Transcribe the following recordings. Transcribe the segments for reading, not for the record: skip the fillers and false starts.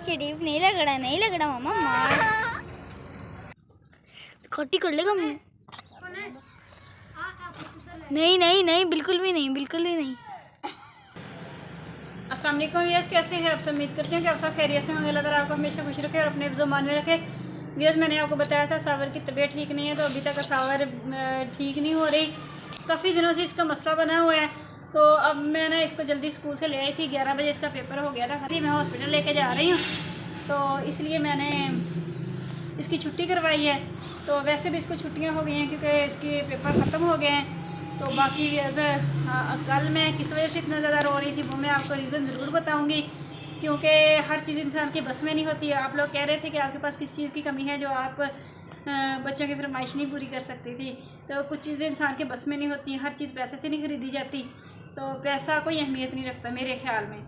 शरीफ नहीं लग रहा मामा मार खट्टी कर लेगा मुँह। नहीं नहीं नहीं बिल्कुल भी नहीं, बिल्कुल भी नहीं। अस्सलाम वालेकुम व्यूअर्स, कैसे हैं आप सब? उम्मीद करते हैं कि आप सब खैरियत से होंगे। अल्लाह ताला आपको हमेशा खुश रखे और अपने ज़ुबान में रखे। व्यूअर्स, मैंने आपको बताया था सावर की तबीयत ठीक नहीं है, तो अभी तक सावर ठीक नहीं हो रही। काफ़ी दिनों से इसका मसला बना हुआ है। तो अब मैंने इसको जल्दी स्कूल से ले आई थी, 11 बजे इसका पेपर हो गया था। मैं हॉस्पिटल लेके जा रही हूँ, तो इसलिए मैंने इसकी छुट्टी करवाई है। तो वैसे भी इसको छुट्टियाँ हो गई हैं क्योंकि इसके पेपर ख़त्म हो गए हैं। तो बाकी कल मैं किस वजह से इतना ज़्यादा रो रही थी वो मैं आपको रीज़न ज़रूर बताऊंगी, क्योंकि हर चीज़ इंसान की बस में नहीं होती है। आप लोग कह रहे थे कि आपके पास किस चीज़ की कमी है जो आप बच्चों की फरमाइश नहीं पूरी कर सकती थी। तो कुछ चीज़ें इंसान के बस में नहीं होती, हर चीज़ पैसे से नहीं खरीदी जाती। तो पैसा कोई अहमियत नहीं रखता मेरे ख्याल में।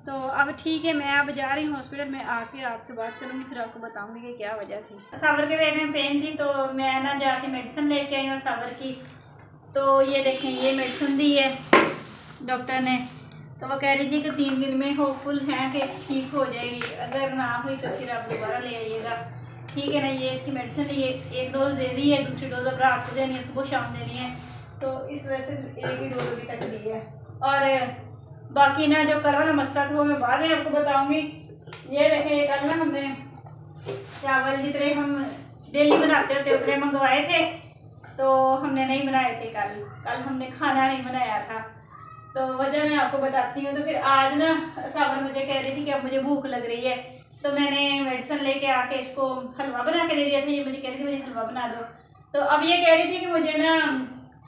तो अब ठीक है, मैं अब जा रही हूँ हॉस्पिटल में, आके आपसे बात करूँगी, फिर आपको बताऊँगी कि क्या वजह थी। सावर के पेट में पेन थी, तो मैं ना जाके मेडिसिन लेके आई हूँ सावर की। तो ये देखें, ये मेडिसिन दी है डॉक्टर ने। तो वो कह रही थी कि 3 दिन में होपफुल है कि ठीक हो जाएगी, अगर ना हुई तो फिर आप दोबारा ले आइएगा, ठीक है ना। ये इसकी मेडिसिन ली है, 1 डोज दे दी है, दूसरी डोज अब रात को देनी है, सुबह शाम देनी है। तो इस वजह से 1 ही डोज अभी तक दी है। और बाकी ना जो कल वाला मसला था वो मैं बाद में आपको बताऊँगी। ये रहे, कल ना हमने चावल जितने हम डेली बनाते होते उतने मंगवाए थे, तो हमने नहीं बनाए थे। कल हमने खाना नहीं बनाया था। तो वजह मैं आपको बताती हूँ। तो फिर आज ना सावर मुझे कह रही थी कि अब मुझे भूख लग रही है, तो मैंने मेडिसिन लेके आके इसको हलवा बना के दे दिया था। ये मुझे कह रही थी मुझे हलवा बना दो, तो अब ये कह रही थी कि मुझे ना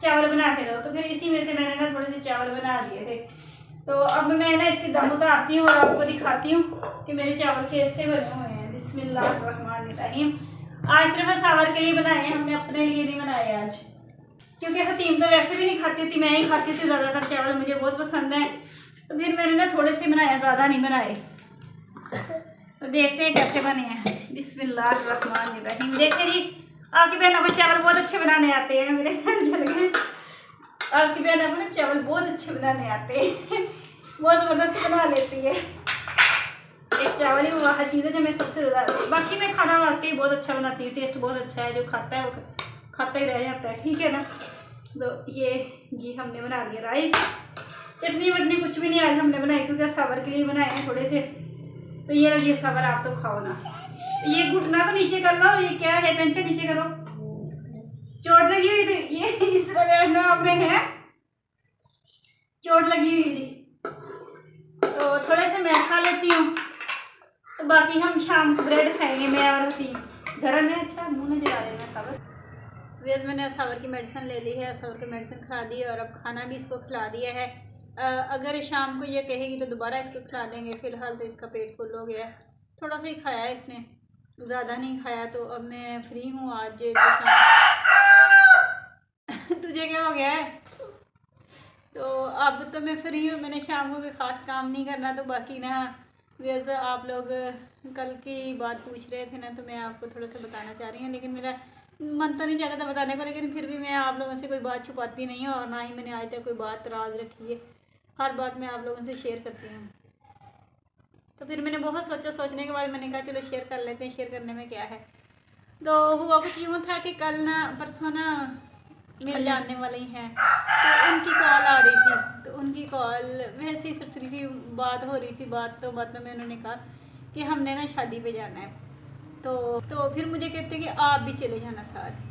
चावल बना के दो। तो फिर इसी में से मैंने ना थोड़े से चावल बना दिए थे। तो अब मैं ना इसकी दम उतारती हूँ और आपको दिखाती हूँ कि मेरे चावल कैसे बने हुए हैं। बिस्मिल्लाहिर्रहमानिर्रहीम। आज सिर्फ सावर के लिए बनाए हैं, हमने अपने लिए नहीं बनाए आज, क्योंकि हतीम तो वैसे भी नहीं खाती थी, मैं ही खाती थी ज़्यादातर चावल, मुझे बहुत पसंद है। तो फिर मैंने ना थोड़े से बनाए, ज़्यादा नहीं बनाए। तो देखते हैं कैसे बने हैं। बिस्मिल्लाहिर्रहमानिर्रहीम। देखते जी, आपकी बहनों को चावल बहुत अच्छे बनाने आते हैं। मेरे चल गए, आपकी बहनों को ना चावल बहुत अच्छे बनाने आते हैं, बहुत ज़बरदस्त बना लेती है। एक चावल ही वो हर चीज़ है जो मैं सबसे ज़्यादा, बाकी मैं खाना वाकई बहुत अच्छा बनाती हूँ, टेस्ट बहुत अच्छा है, जो खाता है वो खाता ही रह जाता है, ठीक है ना। तो ये जी हमने बना लिया राइस। चटनी वटनी कुछ भी नहीं आज हमने बनाई, क्योंकि सावर के लिए बनाए हैं थोड़े से। तो ये लगिए सावर, आप तो खाओ ना। ये घुटना तो नीचे कर लो, ये क्या है, पेंचा नीचे करो, चोट लगी हुई थी। ये इस तरह बैठना आपने है, चोट लगी हुई थी। तो थोड़े से मैं खा लेती हूँ, तो बाकी हम शाम को ब्रेड खाएंगे, मैं और हसीम। गर्म है, अच्छा मुँह नजर आ रहे हैं सावर। वेज मैंने सावर की मेडिसिन ले ली है, सावर की मेडिसिन खिला दी है, और अब खाना भी इसको खिला दिया है। अगर शाम को ये कहेगी तो दोबारा इसको खिला देंगे। फ़िलहाल तो इसका पेट फुल हो गया है, थोड़ा सा ही खाया है इसने, ज़्यादा नहीं खाया। तो अब मैं फ्री हूँ आज। तुझे क्या हो गया है? तो अब तो मैं फ्री हूँ, मैंने शाम को कोई ख़ास काम नहीं करना। तो बाकी ना वैसे आप लोग कल की बात पूछ रहे थे ना, तो मैं आपको थोड़ा सा बताना चाह रही हूँ, लेकिन मेरा मन तो नहीं चाहता था बताने को, लेकिन फिर भी मैं आप लोगों से कोई बात छुपाती नहीं हूँ, और ना ही मैंने आज तक कोई बात राज रखी है। हर बात मैं आप लोगों से शेयर करती हूँ। तो फिर मैंने बहुत सोचने के बाद मैंने कहा चलो शेयर कर लेते हैं, शेयर करने में क्या है। तो हुआ कुछ यूँ था कि कल ना परसों ना मेरे जानने वाले ही हैं, तो उनकी कॉल आ रही थी। तो उनकी कॉल वैसे ही सरसरी सी बात हो रही थी, बात में उन्होंने कहा कि हमने ना शादी पे जाना है। तो फिर मुझे कहते कि आप भी चले जाना साथ।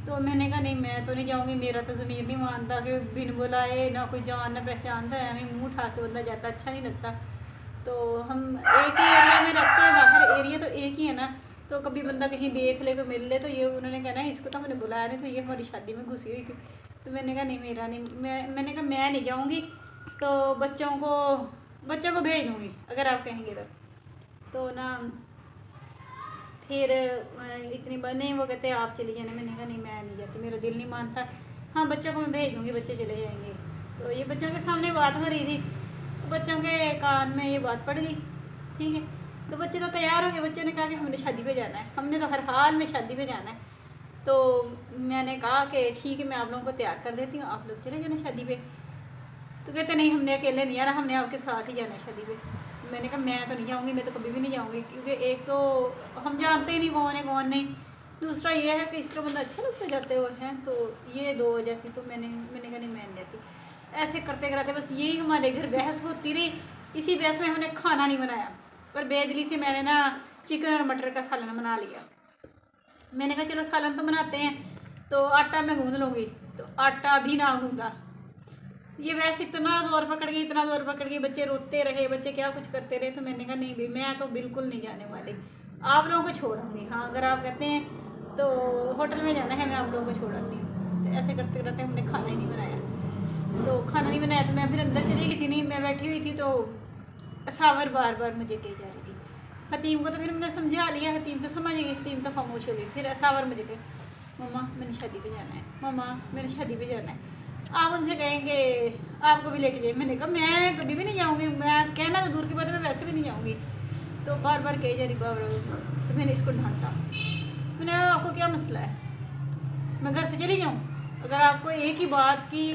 तो मैंने कहा नहीं, मैं तो नहीं जाऊँगी, मेरा तो ज़मीर नहीं मानता कि बिन बुलाए ना कोई जान ना पहचानता है, हमें मुँह उठा के बंदा जाता, अच्छा नहीं लगता। तो हम एक ही एरिया में रहते हैं, बाहर एरिया तो एक ही है ना, तो कभी बंदा कहीं देख ले, कोई मिल ले, तो ये उन्होंने कहना इसको तो हमने बुलाया नहीं, तो ये हमारी शादी में घुसी हुई थी। तो मैंने कहा नहीं, मेरा नहीं, मैंने कहा मैं नहीं जाऊँगी, तो बच्चों को भेज दूँगी अगर आप कहेंगे तो ना। फिर इतनी बार नहीं, वो कहते आप चली जाना। मैंने कहा नहीं, मैं नहीं जाती, मेरा दिल नहीं मानता। हाँ, बच्चों को मैं भेज दूँगी, बच्चे चले जाएंगे। तो ये बच्चों के सामने बात हो रही थी, बच्चों के कान में ये बात पड़ गई, ठीक है। तो बच्चे तो तैयार हो गए, बच्चों ने कहा कि हमने शादी पे जाना है, हमने तो हर हाल में शादी पे जाना है। तो मैंने कहा कि ठीक है, मैं आप लोगों को तैयार कर देती हूँ, आप लोग चले जाना शादी पे। तो कहते नहीं, हमने अकेले नहीं आना, हमने आपके साथ ही जाना है शादी पे। मैंने कहा मैं तो नहीं जाऊँगी, मैं तो कभी भी नहीं जाऊँगी, क्योंकि एक तो हम जानते ही नहीं कौन है कौन नहीं, दूसरा ये है कि इस तरह बंदा अच्छा लगता जाते हुए हैं। तो ये 2 वजह थी। तो मैंने कहा नहीं मैं नहीं जाती। ऐसे करते कराते बस यही हमारे घर बहस होती रही। इसी बहस में हमने खाना नहीं बनाया, पर बेदली से मैंने ना चिकन और मटर का सालन बना लिया। मैंने कहा चलो सालन तो बनाते हैं, तो आटा मैं गूँध लूँगी, तो आटा भी ना गूँधा। ये वैसे इतना ज़ोर पकड़ गई, बच्चे रोते रहे, बच्चे क्या कुछ करते रहे। तो मैंने कहा नहीं भाई मैं तो बिल्कुल नहीं जाने वाली, आप लोगों को छोड़ूंगी। हाँ अगर आप कहते हैं तो होटल में जाना है, मैं आप लोगों को छोड़ूंगी। तो ऐसे करते करते हमने खाना ही नहीं बनाया। तो खाना नहीं बनाया तो मैं फिर अंदर चली गई थी। नहीं मैं बैठी हुई थी तो सावर बार बार मुझे कही जा रही थी। हतीम को तो फिर मैंने समझा लिया, हतीम तो समझ गई, हतीम तो खामोश हो गई। फिर सावर मुझे कहे मम्मा मैंने शादी पे जाना है, मम्मा मैंने शादी पे जाना है। आप उनसे कहेंगे आपको भी लेके जाइए। मैंने कहा मैं कभी भी नहीं जाऊँगी, मैं कहना तो दूर की बात है, मैं वैसे भी नहीं जाऊँगी। तो बार बार कही जा रही बाबा। तो मैंने इसको डांटा। मैंने कहा आपको क्या मसला है, मैं घर से चली जाऊँ? अगर आपको एक ही बात की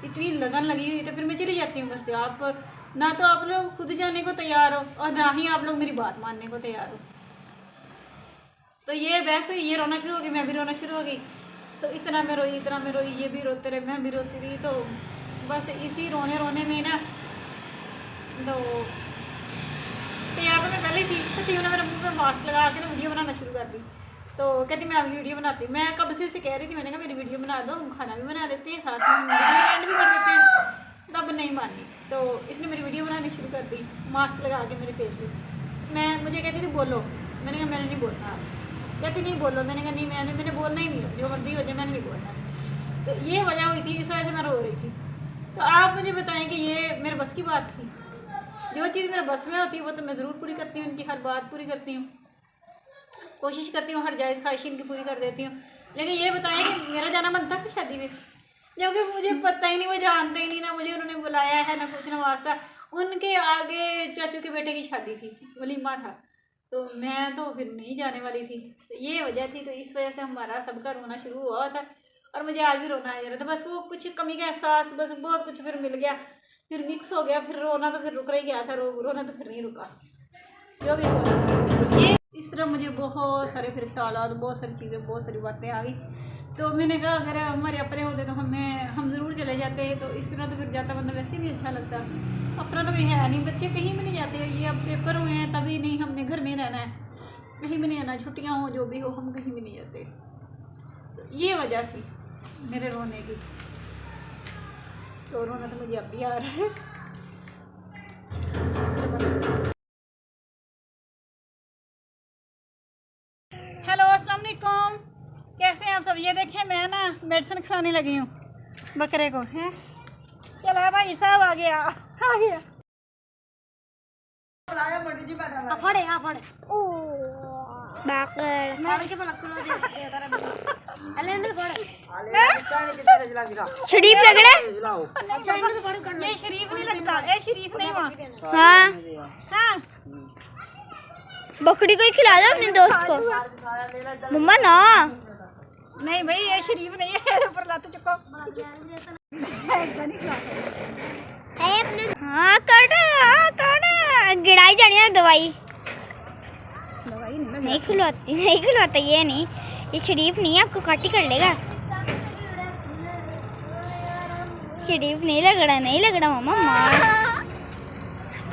इतनी लगन लगी हुई तो फिर मैं चली जाती हूँ घर से। आप ना तो आप लोग खुद जाने को तैयार हो और ना ही आप लोग मेरी बात मानने को तैयार हो। तो ये बहस हुई, ये रोना शुरू हो गई, मैं भी रोना शुरू हो गई। तो इतना मैं रोई, ये भी रोते रहे, मैं भी रोती रही। तो बस इसी रोने में ना तो तैयार तो मैं पहले थी, तो थी मेरे मुँह पे मास्क लगा के ना वीडियो बनाना शुरू कर दी। तो कहती मैं आपकी वीडियो बनाती हूँ। मैं कब से इसे कह रही थी, मैंने कहा मेरी वीडियो बना दो, हम खाना भी बना लेते हैं, साथ में एंड भी कर देते हैं। तब नहीं मानी, तो इसने मेरी वीडियो बनानी शुरू कर दी मास्क लगा के मेरे फेस पे। मुझे कहती थी बोलो, मैंने कहा मैंने नहीं बोलना। कहती नहीं बोलो, मैंने कहा नहीं मैंने बोलना ही नहीं है, जो मर्जी हो जाए मैंने नहीं बोलना। तो ये वजह हुई थी, इस वजह से मैं रो रही थी। तो आप मुझे बताएं कि ये मेरे बस की बात थी? जो चीज़ मेरे बस में होती है वो तो मैं ज़रूर पूरी करती हूँ, इनकी हर बात पूरी करती हूँ, कोशिश करती हूँ, हर जायज़ ख्वाहिश इनकी पूरी कर देती हूँ। लेकिन ये बताएं कि मेरा जाना बनता था शादी में, जबकि मुझे पता ही नहीं, वो जानते ही नहीं, ना मुझे उन्होंने बुलाया है ना कुछ ना वास्ता। उनके आगे चाचू के बेटे की शादी थी, वलीमा था, तो मैं तो फिर नहीं जाने वाली थी। तो ये वजह थी। तो इस वजह से हमारा सबका रोना शुरू हुआ था और मुझे आज भी रोना आ जा रहा था। बस वो कुछ कमी का एहसास, बस बहुत कुछ फिर मिल गया, फिर मिक्स हो गया, फिर रोना तो फिर रुक ही गया था, रोना तो फिर नहीं रुका, जो भी हुआ। ये इस तरह मुझे बहुत सारे फिर ख्यालात, बहुत सारी चीज़ें, बहुत सारी बातें आ गई। तो मैंने कहा अगर हमारे अपने होते तो हम ज़रूर चले जाते। तो इस तरह तो फिर जाता बंदा वैसे नहीं अच्छा लगता। अपना तो कहीं है नहीं, बच्चे कहीं भी नहीं जाते। ये अब पेपर हुए हैं तभी नहीं, हमने घर में रहना है, कहीं भी नहीं रहना, छुट्टियाँ हो जो भी हो, हम कहीं भी नहीं जाते। तो ये वजह थी मेरे रोने की। तो रोना तो मुझे अब भी आ रहा है। हेलो अस्सलाम वालेकुम, कैसे हैं आप सब? ये देखें मैं ना मेडिसिन खिलाने लगी हूँ बकरे को। हैं चला भाई साहब आ गया। फड़े ओ शरीफ लग रहा है। ये शरीफ नहीं लगता, ये शरीफ नहीं हुआ। हाँ हाँ बकरी को ही खिला दो अपने दोस्त को। मम्मा ना नहीं भाई ये शरीफ नहीं है, ऊपर लाते चुको। हाँ कर गिराई जानी है दवाई नहीं खिलवाता ये नहीं, ये शरीफ नहीं है, आपको काटी कर लेगा। शरीफ नहीं लग रहा मामा मार।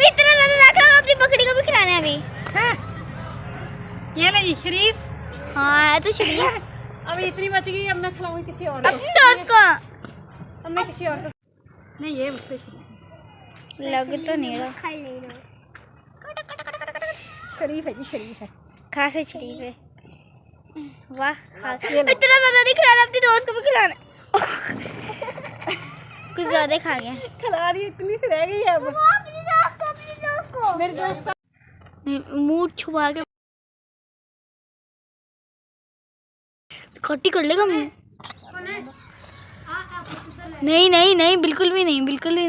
इतना ज़्यादा ना खाओ, अपनी बकरी को भी खिलाना है अभी। हाँ ये नहीं शरीफ। हाँ है तो शरीफ। अब इतनी बच गई, अब मैं खिलाऊंगी किसी और को, अपने दोस्त को। अब मैं किसी और को नहीं, ये उससे शरीफ लग तो नहीं रहा। शरीफ है जी, शरीफ है, खासे शरीफ है। वाह खास इतना ज़्यादा नहीं खिलाना, अपने दोस्त को भी खिलाना। कुछ ज़्यादा खा गया, खिला दी, इतनी सी रह गई है अब। मेरे दोस्त मुंह छुपा के खट्टी कर लेगा मुंह। नहीं बिल्कुल भी नहीं बिल्कुल भी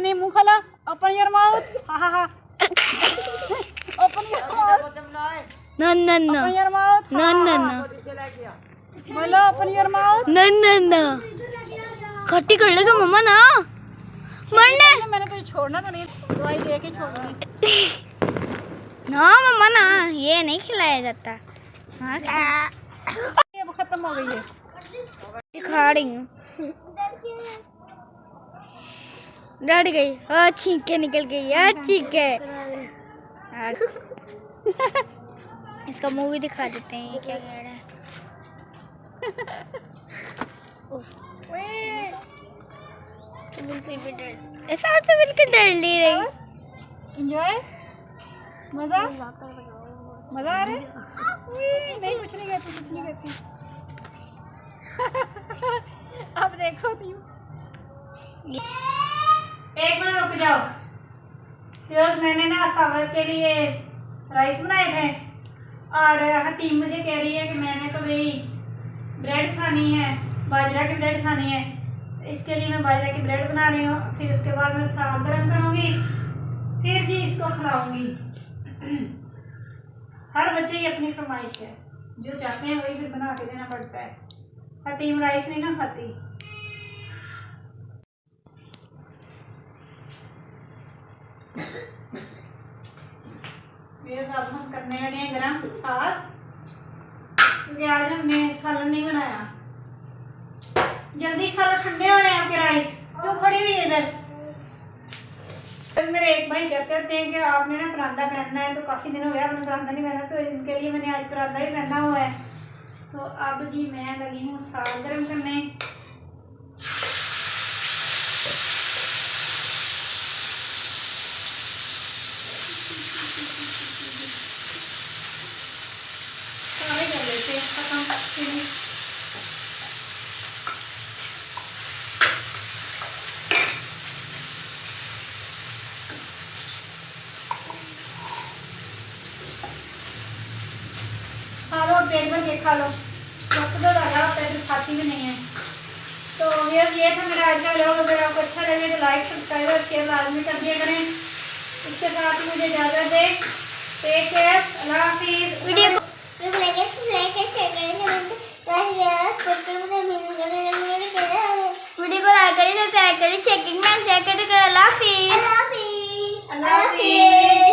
नहीं। मुंह खोला, ओपन योर माउथ। हा ओपन योर माउथ। ना ओपन योर माउथ। ना बोलो ओपन योर माउथ। ना खट्टी कर लेगा मम्मा ना मरना। मैंने तुझे छोड़ना तो नहीं। दवाई दे के छोड़ूंगी। ना मम्मा ना, ये नहीं खिलाया जाता। हाँ ये अब खत्म हो गई है। दिखा रही हूँ। डर गई, छींके निकल गई, छींके। इसका मुंह भी दिखा देते हैं, ये क्या कह रहा है। बिल्कुल भी डर, ऐसा तो बिल्कुल डर नहीं रही। एंजॉय, मजा मजा आ रहा है। नहीं कुछ नहीं कहती, कुछ नहीं कहती। अब देखो तुम, एक मिनट रुक जाओ। फिर मैंने ना सावर के लिए राइस बनाए थे और हतीम मुझे कह रही है कि मैंने तो भाई ब्रेड खानी है, बाजरा की ब्रेड खानी है। इसके लिए मैं बाजरा की ब्रेड बना रही हूँ। फिर उसके बाद मैं साग गर्म करूँगी, फिर जी इसको खिलाऊंगी। हर बच्चे की अपनी फरमाइश है, जो चाहते हैं वही फिर बना के देना पड़ता है। हतीम राइस नहीं ना खाती। ये अब हम करने लगे हैं गरम साग, क्योंकि आज हमने सालन नहीं बनाया। जल्दी खा लो, ठंडे हो रहे हैं आपके राइस। क्यों खड़ी हुई है इधर? मेरे एक भाई कहते हैं कि आपने ना परांदा पहनना है, तो काफ़ी दिन हो गया आपने परांदा नहीं पहना, तो इनके लिए मैंने आज परांदा ही पहना हुआ है। तो अब जी मैं लगी हूँ साग गर्म करने। सारे कर लेते हैं खत्म। खा लो, पेट भर के खा लो, वक्त तो लगा पेट खाती भी नहीं है। तो ये था मेरा आज का व्लॉग। अगर आपको अच्छा लगे तो लाइक, सब्सक्राइब और शेयर लाजमी कर दिया करें। इसके साथ ही मुझे इजाज़त दें। टेक केयर, अल्लाह हाफिज़। वीडियो को लाइक करें, सब्सक्राइब करें, चेकिंग में चेक करें। अल्लाह हाफिज़। अल्लाह हाफिज़।